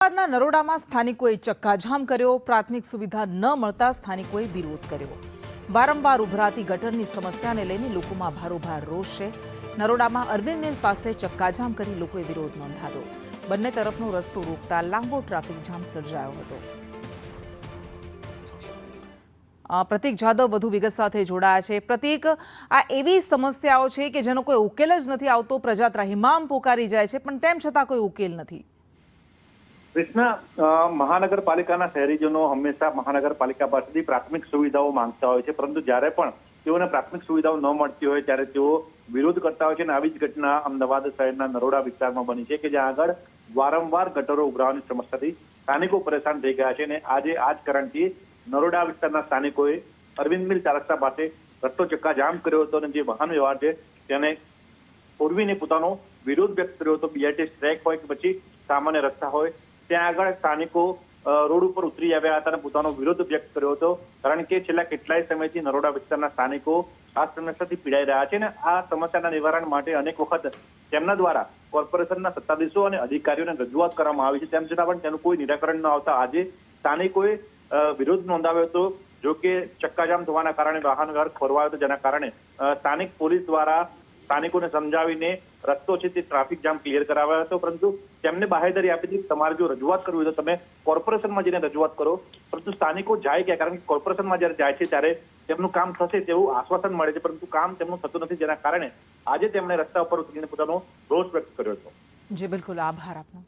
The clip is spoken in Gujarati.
અમદાવાદના નરોડામાં સ્થાનિકોએ ચક્કાજામ કર્યો। પ્રાથમિક સુવિધા ન મળતા સ્થાનિકોએ વિરોધ કર્યો। વારંવાર ઉભરાતી ગટરની સમસ્યાને લઈને લોકોમાં ભારોભાર રોષ છે। નરોડામાં અરવિંદ મિલ પાસે ચક્કાજામ કરી લોકોએ વિરોધ નોંધાવ્યો। બંને તરફનો રસ્તો રોકતા લાંબો ટ્રાફિક જામ સર્જાયો હતો। પ્રતીક જાદવ વધુ વિગત સાથે જોડાયા છે। પ્રતીક, આ એવી સમસ્યાઓ છે કે જેનો કોઈ ઉકેલ જ નથી આવતો। પ્રજા ત્રાહિમામ પોકારી જાય છે, પણ તેમ છતાં કોઈ ઉકેલ નથી। કૃષ્ણા, મહાનગરપાલિકાના શહેરીજનો હંમેશા મહાનગરપાલિકા પાસેથી પ્રાથમિક સુવિધાઓ માંગતા હોય છે, પરંતુ જ્યારે પણ તેઓને પ્રાથમિક સુવિધાઓ ન મળતી હોય ત્યારે તેઓ વિરોધ કરતા હોય છે। અને આવી જ ઘટના અમદાવાદ શહેરના નરોડા વિસ્તારમાં બની છે કે જ્યાં આગળ વારંવાર ગટરો ઉભરાવાની સમસ્યાથી સ્થાનિકો પરેશાન થઈ ગયા છે। અને આજે આ જ કારણથી નરોડા વિસ્તારના સ્થાનિકોએ અરવિંદ મિલ ચાર રસ્તા પાસે રસ્તો ચક્કાજામ કર્યો હતો અને જે વાહન વ્યવહાર છે તેને ઓરવીને પોતાનો વિરોધ વ્યક્ત કર્યો હતો। બીઆરટીએસ ટ્રેક હોય કે પછી સામાન્ય રસ્તા હોય, ત્યાં આગળ સ્થાનિકો રોડ ઉપર ઉતરી આવ્યા હતા અને પોતાનો વિરોધ વ્યક્ત કર્યો હતો, કારણ કે છેલ્લા કેટલાય સમયથી નરોડા વિસ્તારના સ્થાનિકો આ સમસ્યાથી પીડાઈ રહ્યા છે। અને આ સમસ્યાના નિવારણ માટે અનેક વખત તેમના દ્વારા કોર્પોરેશનના સત્તાધીશો અને અધિકારીઓને રજૂઆત કરવામાં આવી છે, તેમ છતાં પણ તેનું કોઈ નિરાકરણ ન આવતા આજે સ્થાનિકોએ વિરોધ નોંધાવ્યો હતો। જો કે ચક્કાજામ થવાના કારણે વાહન વ્યવહાર ખોરવાયો હતો, જેના કારણે સ્થાનિક પોલીસ દ્વારા સ્થાનિકોને સમજાવીને રસ્તો છે તે ટ્રાફિક જામ ક્લિયર કરાવ્યો હતો, પરંતુ તેમને બાહેધરી આપી હતી તમારે જો રજૂઆત કરવી હોય તો તમે કોર્પોરેશનમાં જઈને રજૂઆત કરો। પરંતુ સ્થાનિકો જાય ક્યાં, કારણ કે કોર્પોરેશનમાં જ્યારે જાય છે ત્યારે તેમનું કામ થશે તેવું આશ્વાસન મળે છે, પરંતુ કામ તેમનું થતું નથી, જેના કારણે આજે તેમણે રસ્તા ઉપર ઉતરીને પોતાનો રોષ વ્યક્ત કર્યો હતો। જી બિલકુલ, આભાર આપનો।